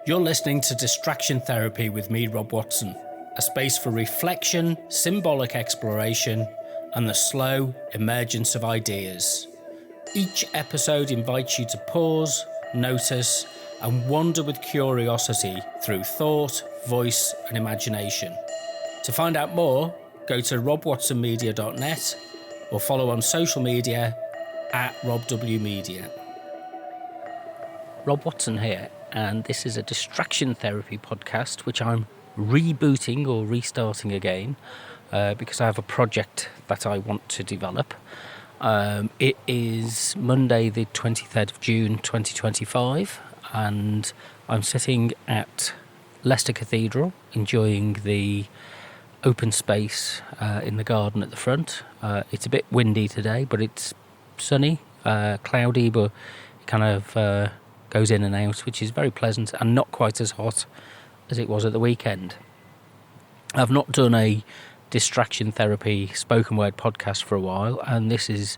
You're listening to Distraction Therapy with me, Rob Watson, a space for reflection, symbolic exploration, and the slow emergence of ideas. Each episode invites you to pause, notice, and wander with curiosity through thought, voice, and imagination. To find out more, go to robwatsonmedia.net or follow on social media at RobWMedia. Rob Watson here, and this is a distraction therapy podcast which I'm rebooting or restarting again because I have a project that I want to develop. It is Monday the 23rd of June 2025 and I'm sitting at Leicester Cathedral enjoying the open space in the garden at the front. It's a bit windy today, but it's sunny, cloudy, but it kind of goes in and out, which is very pleasant and not quite as hot as it was at the weekend. I've not done a distraction therapy spoken word podcast for a while, and this is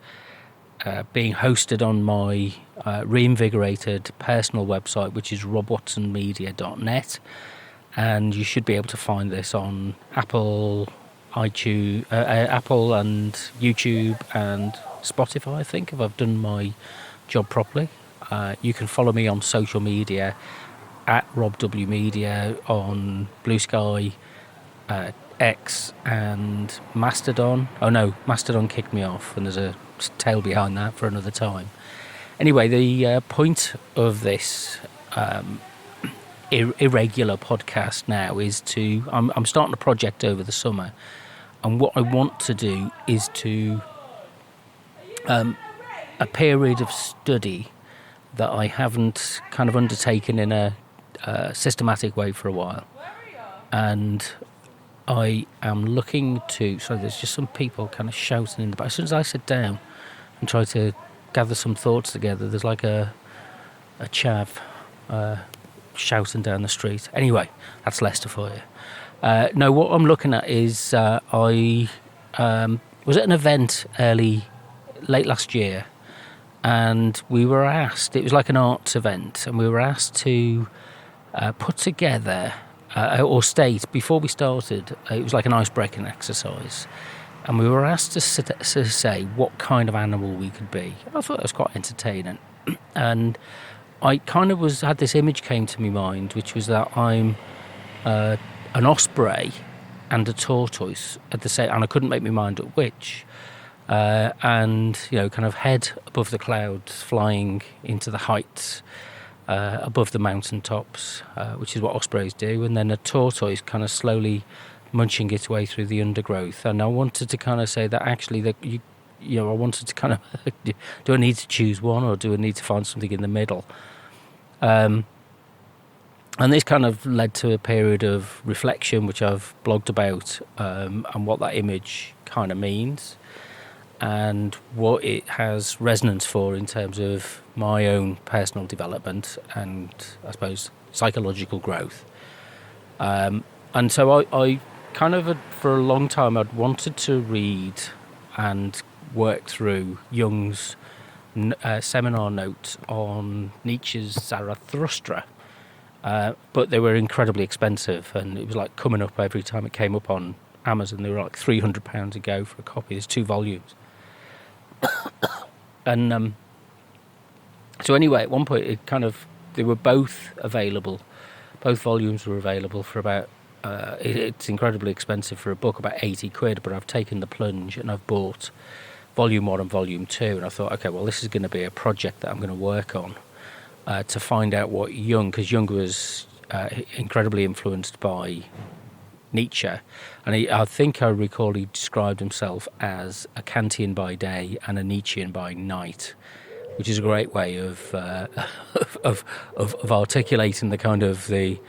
being hosted on my reinvigorated personal website, which is robwatsonmedia.net, and you should be able to find this on Apple, iTunes, Apple and YouTube and Spotify, I think, if I've done my job properly. You can follow me on social media at RobWMedia on Blue Sky, X and Mastodon. Oh no, Mastodon kicked me off and there's a tale behind that for another time. Anyway, the point of this irregular podcast now is I'm starting a project over the summer, and what I want to do is to a period of study that I haven't kind of undertaken in a systematic way for a while. And I am looking to... So there's just some people kind of shouting in the back. As soon as I sit down and try to gather some thoughts together, there's like a chav shouting down the street. Anyway, that's Leicester for you. No, what I'm looking at is I was at an event late last year, and we were asked, it was like an arts event, and we were asked to put together, or state, before we started, it was like an ice-breaking exercise, and we were asked to say what kind of animal we could be. I thought that was quite entertaining, and I kind of had this image came to my mind, which was that I'm an osprey and a tortoise at the same, and I couldn't make my mind up which. And, you know, kind of head above the clouds, flying into the heights above the mountain tops, which is what ospreys do, and then a tortoise kind of slowly munching its way through the undergrowth. And I wanted to kind of say that actually that you know, I wanted to kind of do I need to choose one, or do I need to find something in the middle? And this kind of led to a period of reflection, which I've blogged about, and what that image kind of means, and what it has resonance for in terms of my own personal development and, I suppose, psychological growth. And so I kind of, for a long time, I'd wanted to read and work through Jung's seminar notes on Nietzsche's Zarathustra. But they were incredibly expensive, and it was like coming up every time it came up on Amazon. They were like £300 a go for a copy. There's 2 volumes. And so anyway, at one point they were both available. Both volumes were available for about it's incredibly expensive for a book, about 80 quid, but I've taken the plunge and I've bought volume 1 and volume 2, and I thought, okay, well, this is going to be a project that I'm going to work on to find out what Jung, because Jung was incredibly influenced by Nietzsche, and I think I recall he described himself as a Kantian by day and a Nietzschean by night, which is a great way of articulating the kind of the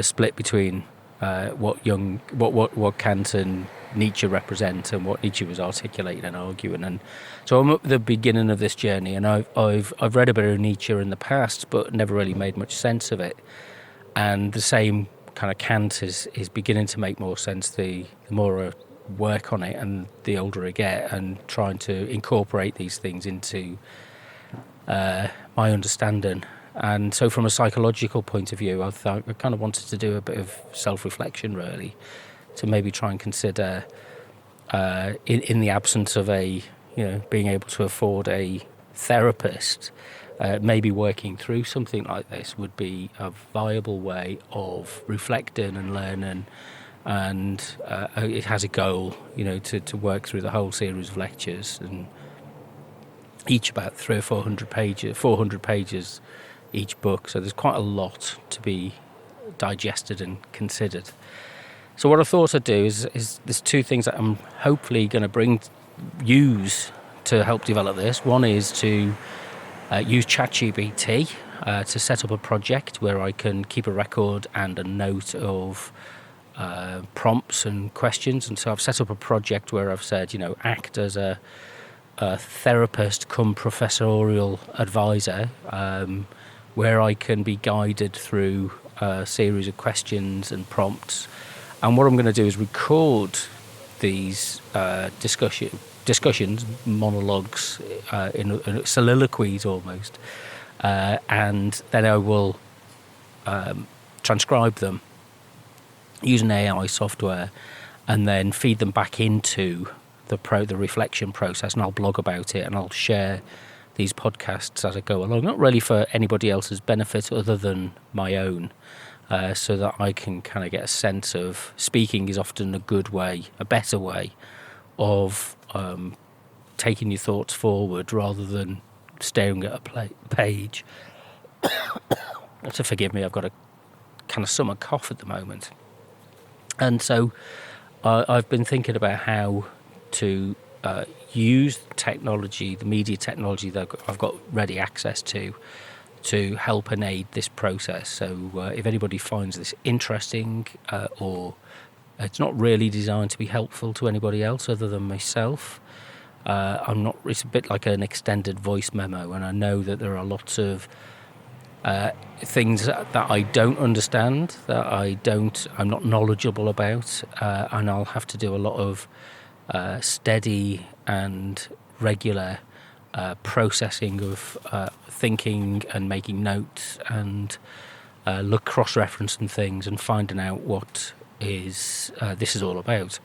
split between what Kant and Nietzsche represent and what Nietzsche was articulating and arguing. And so I'm at the beginning of this journey, and I've read a bit of Nietzsche in the past, but never really made much sense of it. And the same kind of Kant is beginning to make more sense the more I work on it and the older I get, and trying to incorporate these things into my understanding And so from a psychological point of view, I kind of wanted to do a bit of self-reflection, really, to maybe try and consider, in the absence of being able to afford a therapist, maybe working through something like this would be a viable way of reflecting and learning. And it has a goal, to work through the whole series of lectures, and each about 300 or 400 pages each book. So there's quite a lot to be digested and considered. So what I thought I'd do is there's two things that I'm hopefully going to use to help develop this. One is to use ChatGPT to set up a project where I can keep a record and a note of prompts and questions. And so I've set up a project where I've said, act as a therapist come professorial advisor, where I can be guided through a series of questions and prompts. And what I'm going to do is record these discussions, monologues, in soliloquies almost, and then I will transcribe them using AI software, and then feed them back into the reflection process, and I'll blog about it, and I'll share these podcasts as I go along, not really for anybody else's benefit other than my own, so that I can kind of get a sense of speaking is often a good way, a better way of taking your thoughts forward rather than staring at a page. So forgive me, I've got a kind of summer cough at the moment. And so I've been thinking about how to use technology, the media technology that I've got ready access to help and aid this process. So if anybody finds this interesting, or it's not really designed to be helpful to anybody else other than myself, it's a bit like an extended voice memo, and I know that there are lots of things that I don't understand, that I'm not knowledgeable about, and I'll have to do a lot of steady and regular processing of thinking and making notes, and cross-referencing things and finding out what this is all about.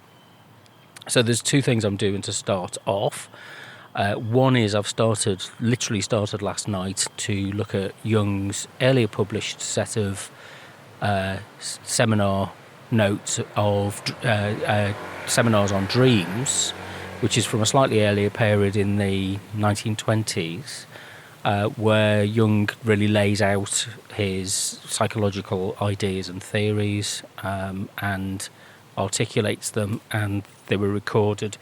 So there's two things I'm doing to start off. One is I've literally started last night to look at Jung's earlier published set of seminar notes of seminars on dreams, which is from a slightly earlier period in the 1920s, where Jung really lays out his psychological ideas and theories, and articulates them, and they were recorded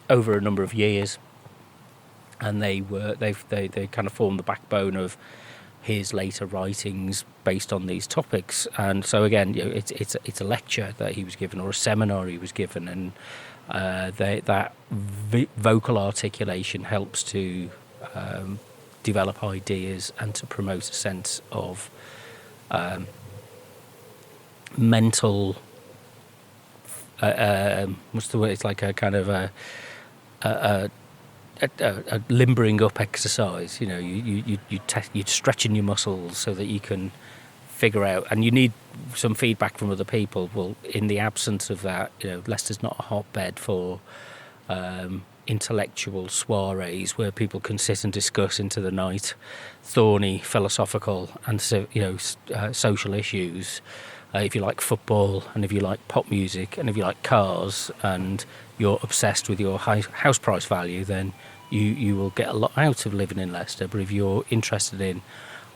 over a number of years, and they kind of form the backbone of his later writings based on these topics. And so again, it's a lecture that he was given, or a seminar he was given, and that vocal articulation helps to develop ideas and to promote a sense of mental what's the word? It's like a kind of a limbering up exercise. You're stretching your muscles so that you can figure out, and you need some feedback from other people. Well, in the absence of that, Leicester's not a hotbed for intellectual soirees where people can sit and discuss into the night thorny philosophical and social issues. If you like football, and if you like pop music, and if you like cars, and you're obsessed with your house price value, then you will get a lot out of living in Leicester. But if you're interested in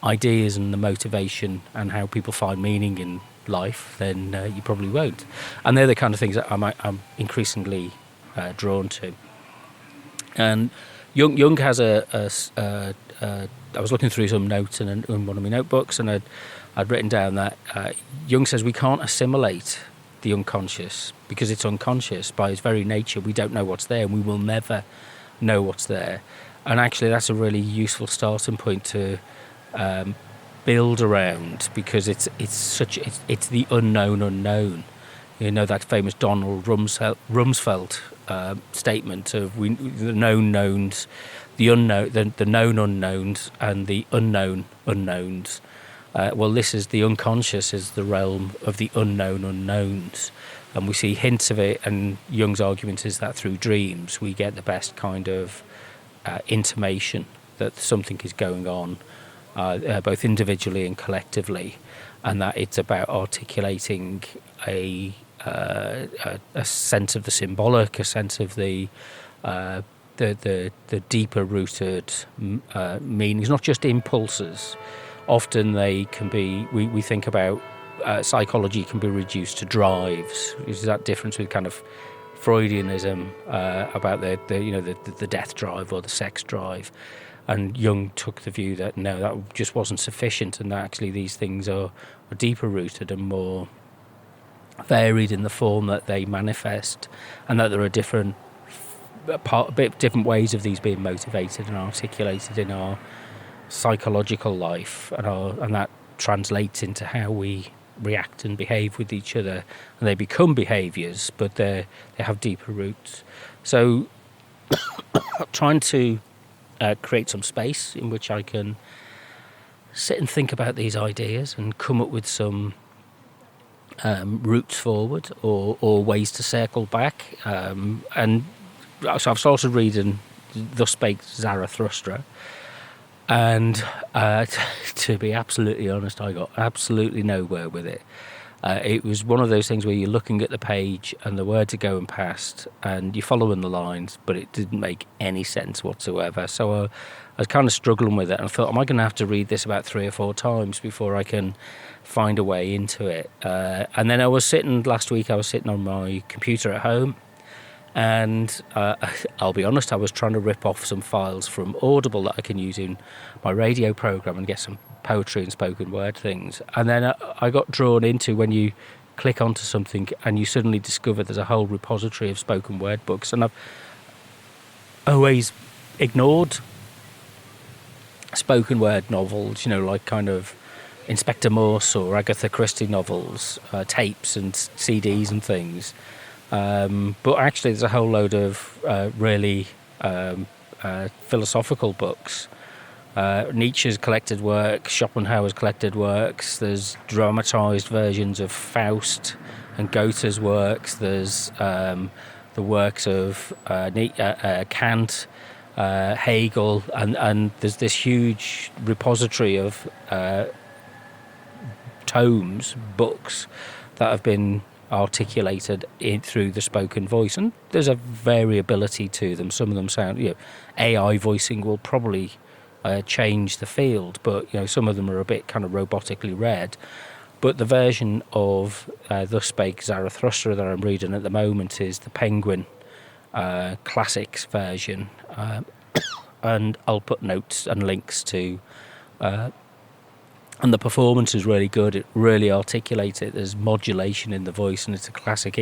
ideas and the motivation and how people find meaning in life, then you probably won't. And they're the kind of things that I'm increasingly drawn to. And Jung has I was looking through some notes in one of my notebooks, and I'd written down that Jung says we can't assimilate the unconscious because it's unconscious by its very nature. We don't know what's there, and we will never know what's there. And actually, that's a really useful starting point to build around, because it's the unknown. That famous Donald Rumsfeld statement of the known knowns, the unknown, the known unknowns, and the unknown unknowns. Well, this is the unconscious is the realm of the unknown unknowns, and we see hints of it. And Jung's argument is that through dreams we get the best kind of intimation that something is going on, both individually and collectively, and that it's about articulating a sense of the symbolic, a sense of the deeper rooted meanings, not just impulses. Often they can be, we think about psychology can be reduced to drives. Is that difference with kind of Freudianism about the death drive or the sex drive? And Jung took the view that no, that just wasn't sufficient, and that actually these things are deeper rooted and more varied in the form that they manifest, and that there are different ways of these being motivated and articulated in our psychological life, and that translates into how we react and behave with each other, and they become behaviours, but they have deeper roots. So trying to create some space in which I can sit and think about these ideas and come up with some routes forward or ways to circle back, and so I've started reading Thus Spake Zarathustra. And to be absolutely honest, I got absolutely nowhere with it. It was one of those things where you're looking at the page and the words are going past and you're following the lines, but it didn't make any sense whatsoever. So I was kind of struggling with it, and I thought, am I going to have to read this about 3 or 4 times before I can find a way into it? And then last week I was sitting on my computer at home, and I'll be honest, I was trying to rip off some files from Audible that I can use in my radio program and get some poetry and spoken word things. And then I got drawn into when you click onto something and you suddenly discover there's a whole repository of spoken word books. And I've always ignored spoken word novels, like kind of Inspector Morse or Agatha Christie novels, tapes and CDs and things. But actually there's a whole load of really philosophical books. Nietzsche's collected works, Schopenhauer's collected works, there's dramatised versions of Faust and Goethe's works, there's the works of Kant, Hegel, and there's this huge repository of tomes, books, that have been articulated through the spoken voice, and there's a variability to them. Some of them sound, AI voicing will probably change the field, but some of them are a bit kind of robotically read. But the version of Thus Spake Zarathustra that I'm reading at the moment is the Penguin Classics version, and I'll put notes and links to. And the performance is really good. It really articulates it. There's modulation in the voice, and it's a classic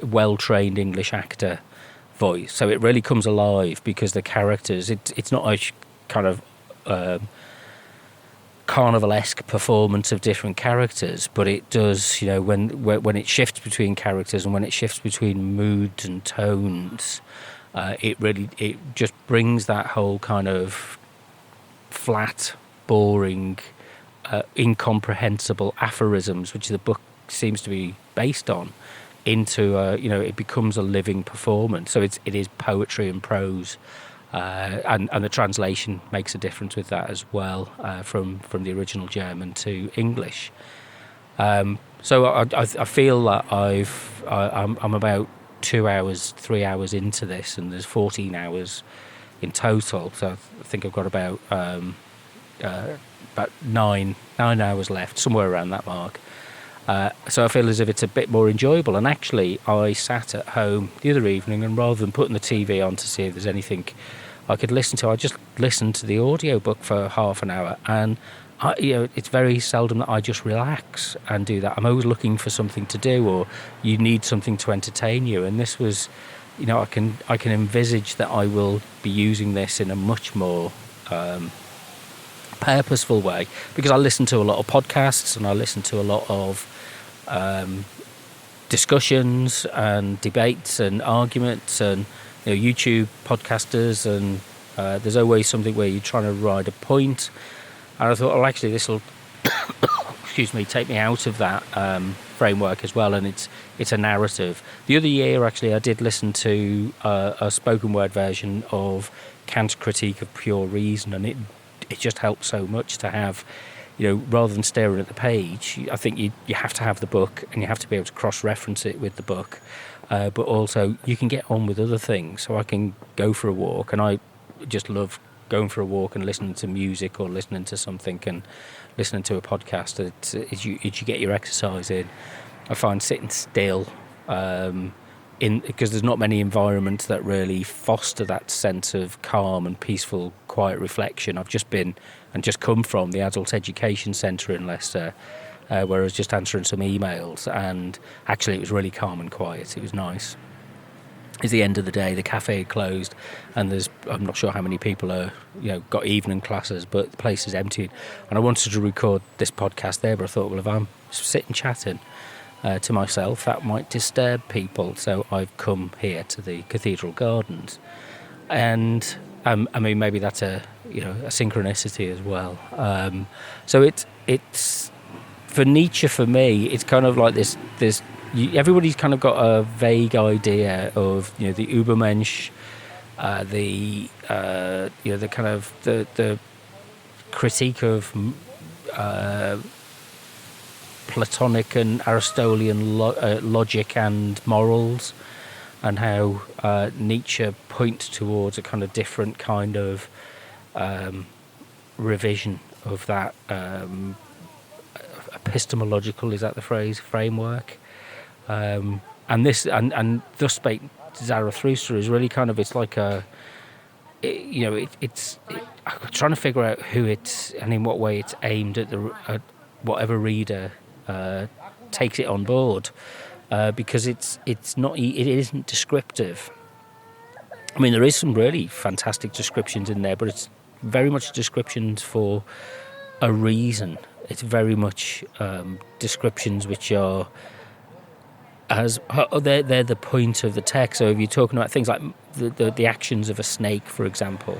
well-trained English actor voice. So it really comes alive because the characters. It's not a kind of carnivalesque performance of different characters, but it does. When it shifts between characters and when it shifts between moods and tones, it just brings that whole kind of flat, boring, incomprehensible aphorisms, which the book seems to be based on, into it becomes a living performance. So it is poetry and prose, and the translation makes a difference with that as well, from the original German to English. So I feel that I'm about 2 hours, 3 hours into this, and there's 14 hours in total. So I think I've got about 9 hours left, somewhere around that mark. So I feel as if it's a bit more enjoyable. And actually, I sat at home the other evening, and rather than putting the TV on to see if there's anything I could listen to, I just listened to the audiobook for half an hour. And it's very seldom that I just relax and do that. I'm always looking for something to do, or you need something to entertain you. And this was, I can envisage that I will be using this in a much more purposeful way, because I listen to a lot of podcasts and I listen to a lot of discussions and debates and arguments, and YouTube podcasters, and there's always something where you're trying to ride a point. And I thought, well, actually, this will, excuse me, take me out of that framework as well, and it's a narrative. The other year, actually, I did listen to a spoken word version of Kant's Critique of Pure Reason, and it just helped so much to have, rather than staring at the page, I think you have to have the book, and you have to be able to cross-reference it with the book, but also you can get on with other things. So I can go for a walk, and I just love going for a walk and listening to music or listening to something and listening to a podcast. As you get your exercise in. I find sitting still, because there's not many environments that really foster that sense of calm and peaceful, quiet reflection. I've just been and just come from the Adult Education Centre in Leicester, where I was just answering some emails, and actually it was really calm and quiet. It was nice. It's the end of the day, the cafe had closed, and I'm not sure how many people are, got evening classes, but the place is empty. And I wanted to record this podcast there, but I thought, well, if I'm sitting chatting to myself, that might disturb people. So I've come here to the Cathedral Gardens, and I mean, maybe that's a synchronicity as well. So it's for Nietzsche, for me, it's kind of like this. Everybody's kind of got a vague idea of the Übermensch, the kind of the critique of Platonic and Aristotelian logic and morals, and how Nietzsche points towards a kind of different kind of revision of that epistemological, is that the phrase, framework. And thus spake Zarathustra is really kind of, it's like I'm trying to figure out who it's and in what way it's aimed at whatever reader takes it on board, because it isn't descriptive. I mean, there is some really fantastic descriptions in there, but it's very much descriptions for a reason. It's very much descriptions which are they're the point of the text. So if you're talking about things like the actions of a snake, for example,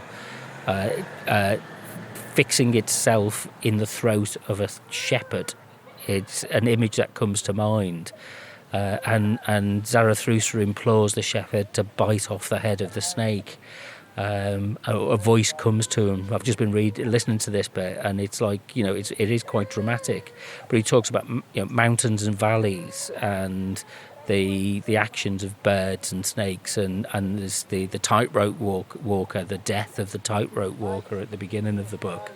fixing itself in the throat of a shepherd, it's an image that comes to mind. And Zarathustra implores the shepherd to bite off the head of the snake. A voice comes to him. I've just been listening to this bit, and it's like, it is quite dramatic. But he talks about mountains and valleys, and the actions of birds and snakes, and there's the tightrope walker, the death of the tightrope walker at the beginning of the book,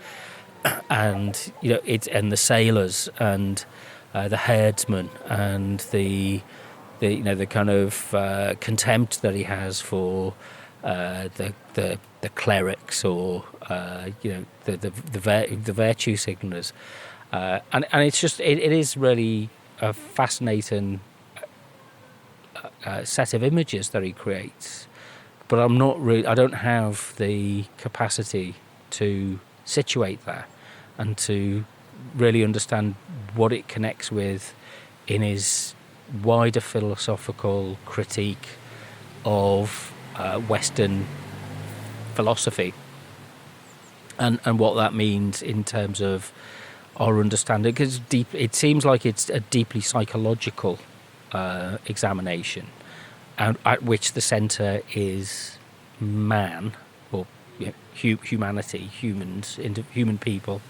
and and the sailors and the herdsmen, and the kind of contempt that he has for the clerics, or the virtue signalers, and it's just it is really a fascinating set of images that he creates. But I don't have the capacity to situate that and to really understand what it connects with in his wider philosophical critique of Western philosophy, and what that means in terms of our understanding. Because it seems like it's a deeply psychological examination, and at which the centre is man, or humanity, humans, human people,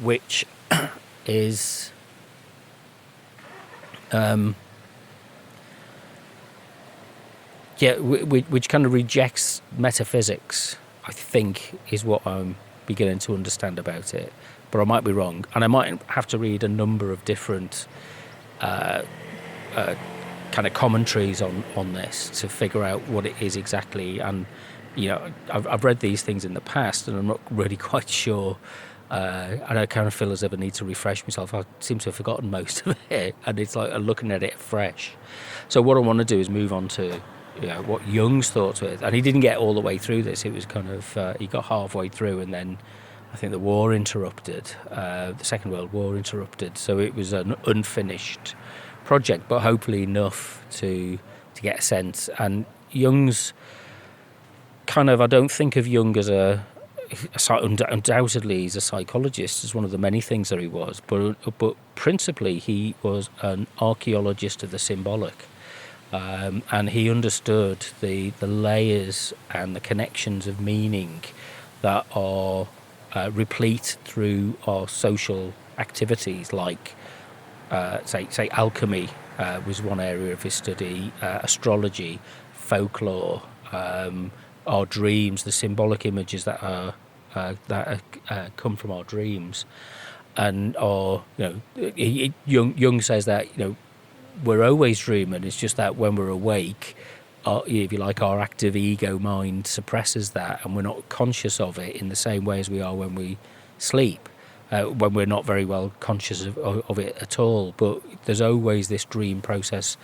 which is which kind of rejects metaphysics, I think, is what I'm beginning to understand about it. But I might be wrong, and I might have to read a number of different kind of commentaries on this to figure out what it is exactly. And I've read these things in the past, and I'm not really quite sure. And I kind of feel as if I need to refresh myself. I seem to have forgotten most of it, and it's like looking at it fresh. So what I want to do is move on to what Jung's thoughts were. And he didn't get all the way through this. It was kind of he got halfway through, and then I think the war interrupted, the Second World War interrupted. So it was an unfinished project, but hopefully enough to get a sense. And Jung's kind of, I don't think of Jung as undoubtedly he's a psychologist, is one of the many things that he was, but principally he was an archaeologist of the symbolic, and he understood the layers and the connections of meaning that are replete through our social activities, like say alchemy was one area of his study, astrology, folklore, our dreams, the symbolic images that come from our dreams, and Jung says that we're always dreaming. It's just that when we're awake, if you like, our active ego mind suppresses that, and we're not conscious of it in the same way as we are when we sleep. When we're not very well conscious of it at all, but there's always this dream process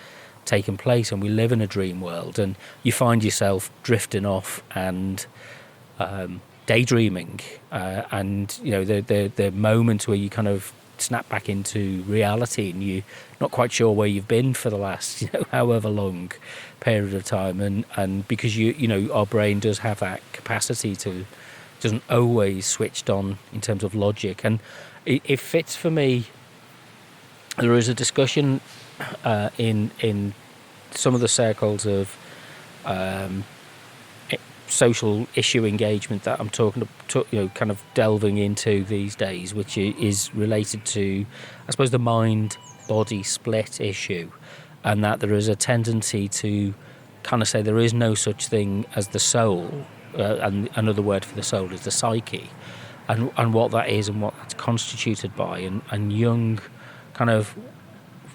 taking place, and we live in a dream world, and you find yourself drifting off and daydreaming, and the moments where you kind of snap back into reality, and you're not quite sure where you've been for the last however long period of time, and because our brain does have that capacity to doesn't always switched on in terms of logic, and it fits for me. There is a discussion in some of the circles of social issue engagement that I'm kind of delving into these days, which is related to, I suppose, the mind-body split issue, and that there is a tendency to kind of say there is no such thing as the soul. And another word for the soul is the psyche, and what that is and what that's constituted by. And Jung kind of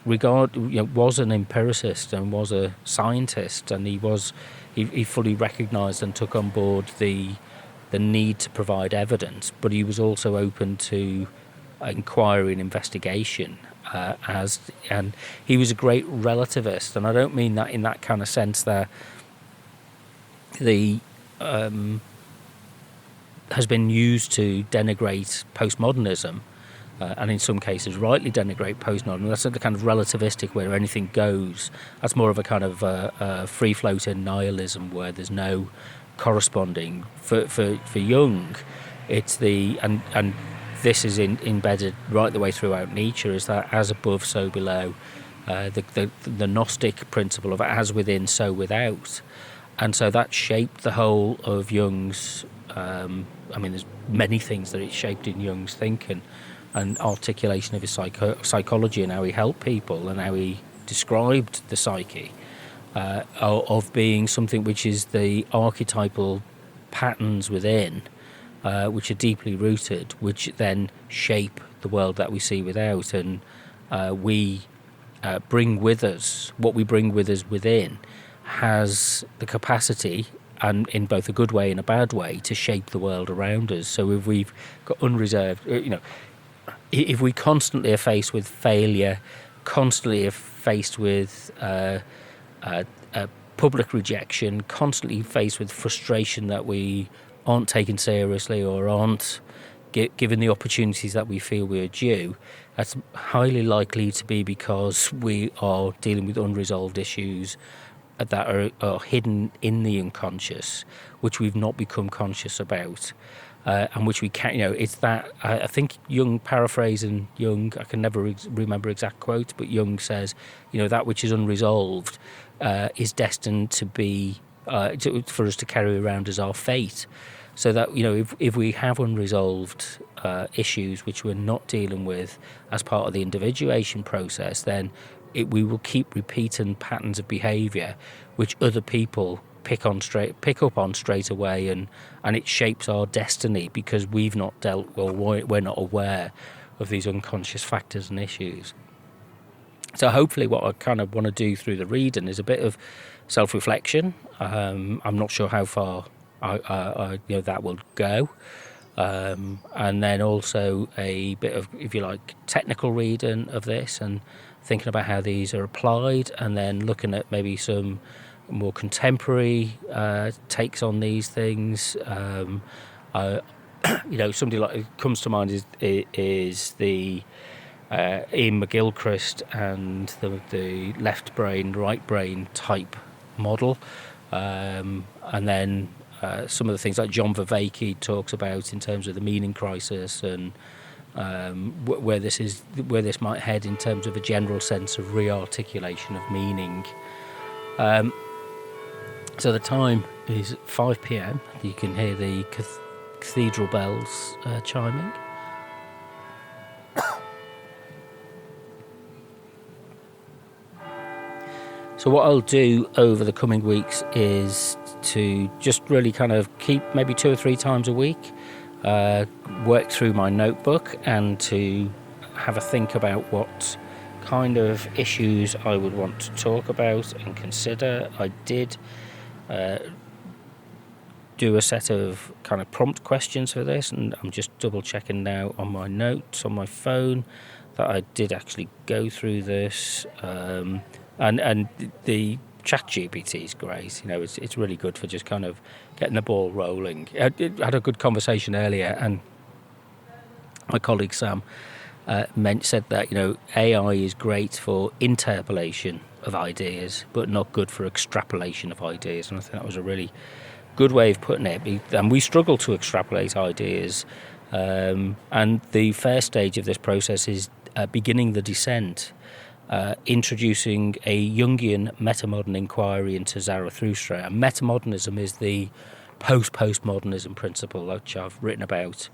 was an empiricist and was a scientist, and he fully recognised and took on board the need to provide evidence, but he was also open to inquiry and investigation. And he was a great relativist, and I don't mean that in that kind of sense that has been used to denigrate postmodernism, and in some cases rightly denigrate postmodernism. That's the kind of relativistic where anything goes. That's more of a kind of free-floating nihilism where there's no corresponding. For Jung, it's and this is embedded right the way throughout Nietzsche, is that as above, so below, the Gnostic principle of as within, so without. And so that shaped the whole of Jung's, there's many things that it shaped in Jung's thinking and articulation of his psychology, and how he helped people and how he described the psyche of being something which is the archetypal patterns within, which are deeply rooted, which then shape the world that we see without. And we bring with us, what we bring with us within has the capacity, and in both a good way and a bad way, to shape the world around us. So if we've got unreserved, if we constantly are faced with failure, constantly are faced with public rejection, constantly faced with frustration that we aren't taken seriously or aren't given the opportunities that we feel we are due, that's highly likely to be because we are dealing with unresolved issues that are hidden in the unconscious, which we've not become conscious about, and which we can't, it's that, I think Jung, paraphrasing Jung, I can never remember exact quotes, but Jung says, that which is unresolved is destined to be, for us to carry around as our fate. So that, if we have unresolved issues which we're not dealing with as part of the individuation process, then we will keep repeating patterns of behaviour which other people pick up on straight away, and it shapes our destiny because we've not we're not aware of these unconscious factors and issues. So hopefully what I kind of want to do through the reading is a bit of self-reflection. I'm not sure how far that will go. And then also a bit of, if you like, technical reading of this and thinking about how these are applied, and then looking at maybe some more contemporary takes on these things. Somebody like comes to mind is the Ian McGilchrist and the left brain, right brain type model, and then some of the things like John Vervaeke talks about in terms of the meaning crisis and where this might head in terms of a general sense of rearticulation of meaning. So the time is 5 p.m. You can hear the cathedral bells chiming. So what I'll do over the coming weeks is to just really kind of keep maybe 2 or 3 times a week, work through my notebook and to have a think about what kind of issues I would want to talk about and consider. I did do a set of kind of prompt questions for this, and I'm just double checking now on my notes on my phone that I did actually go through this. And the ChatGPT is great. You know, it's really good for just kind of getting the ball rolling. I had a good conversation earlier, and my colleague Sam said that, you know, AI is great for interpolation of ideas, but not good for extrapolation of ideas. And I think that was a really good way of putting it. And we struggle to extrapolate ideas. And the first stage of this process is beginning the descent. Introducing a Jungian-Metamodern inquiry into Zarathustra. And metamodernism is the postmodernism principle which I've written about,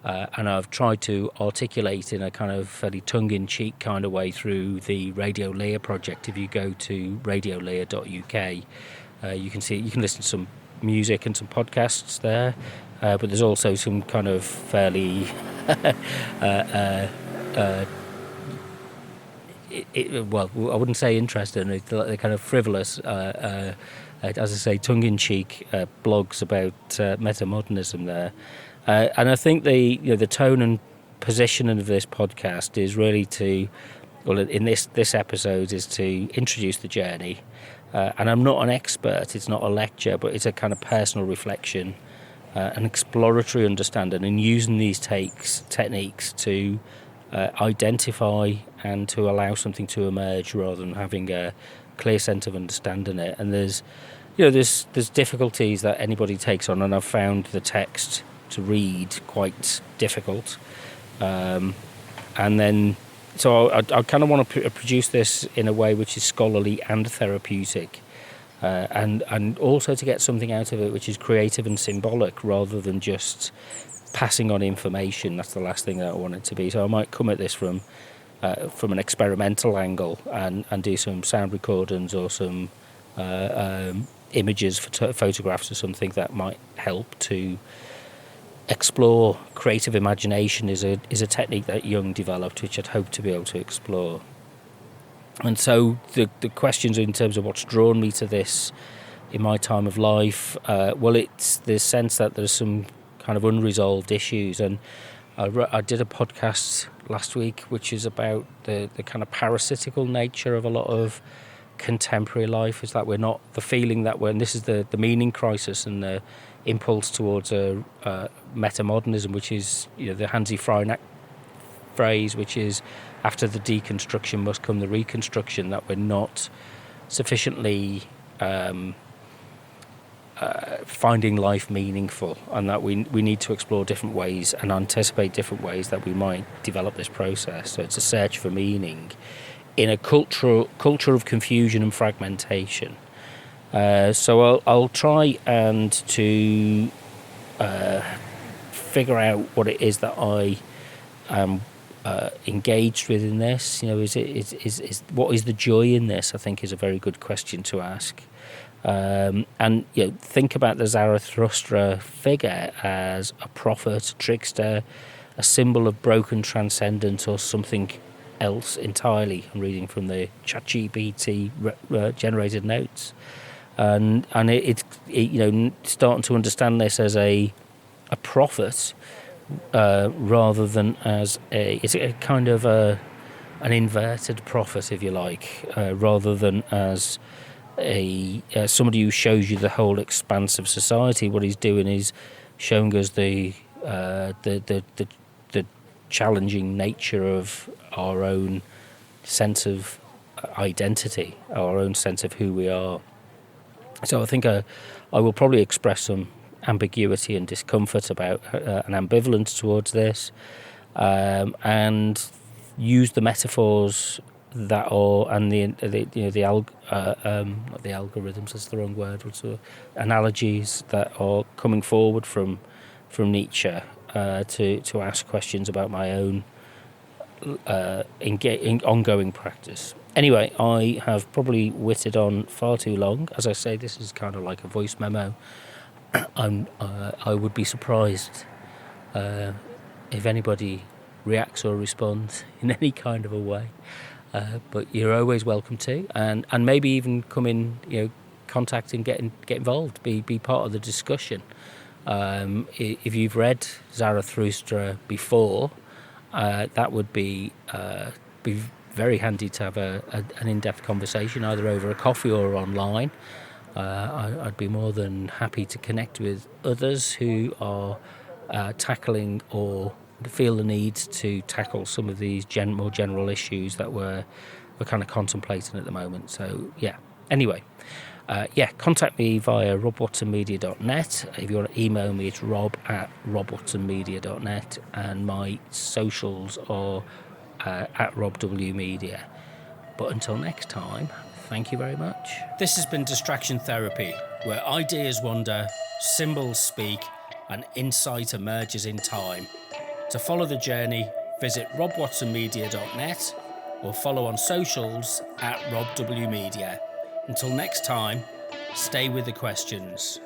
and I've tried to articulate in a kind of fairly tongue-in-cheek kind of way through the Radio Lear project. If you go to radiolear.uk, you can listen to some music and some podcasts there, but there's also some kind of fairly well, I wouldn't say interesting. They're kind of frivolous, as I say, tongue-in-cheek blogs about metamodernism there, and I think the tone and positioning of this podcast is really in this episode is to introduce the journey, and I'm not an expert. It's not a lecture, but it's a kind of personal reflection, an exploratory understanding, and using these techniques to identify and to allow something to emerge rather than having a clear sense of understanding it. And there's difficulties that anybody takes on, and I've found the text to read quite difficult. And then, so I kind of want to produce this in a way which is scholarly and therapeutic, and also to get something out of it which is creative and symbolic rather than just passing on information. That's the last thing that I want it to be. So I might come at this from an experimental angle and do some sound recordings or some images, photographs or something that might help to explore creative imagination. Is a technique that Jung developed, which I'd hope to be able to explore. And so the questions in terms of what's drawn me to this in my time of life, well, it's the sense that there's some kind of unresolved issues, and I did a podcast last week which is about the kind of parasitical nature of a lot of contemporary life. Is that we're not, the feeling that and this is the meaning crisis and the impulse towards a metamodernism, which is, you know, the Hansi Freinacht phrase, which is after the deconstruction must come the reconstruction, that we're not sufficiently finding life meaningful, and that we need to explore different ways and anticipate different ways that we might develop this process. So it's a search for meaning in a culture of confusion and fragmentation. So I'll try and to figure out what it is that I am engaged with in this. You know, is what is the joy in this? I think is a very good question to ask. And, you know, think about the Zarathustra figure as a prophet, a trickster, a symbol of broken transcendence, or something else entirely. I'm reading from the ChatGPT generated notes, and it's you know, starting to understand this as a prophet rather than as it's a kind of an inverted prophet, if you like, rather than as somebody who shows you the whole expanse of society. What he's doing is showing us the challenging nature of our own sense of identity, our own sense of who we are. So I think I will probably express some ambiguity and discomfort about an ambivalence towards this, and use the metaphors that are and not the algorithms, that's the wrong word, but sort of analogies that are coming forward from Nietzsche to ask questions about my own ongoing practice. Anyway, I have probably whittled on far too long. As I say, this is kind of like a voice memo. I would be surprised if anybody reacts or responds in any kind of a way. But you're always welcome to, and maybe even come in, contact and get involved, be part of the discussion. If you've read Zarathustra before, that would be very handy to have an in-depth conversation, either over a coffee or online. I'd be more than happy to connect with others who are tackling or feel the need to tackle some of these more general issues that we're kind of contemplating at the moment. So, yeah. Anyway, contact me via robwatsonmedia.net. If you want to email me, it's rob@robwatsonmedia.net, and my socials are at robwmedia. But until next time, thank you very much. This has been Distraction Therapy, where ideas wander, symbols speak, and insight emerges in time. To follow the journey, visit robwatsonmedia.net or follow on socials at robwmedia. Until next time, stay with the questions.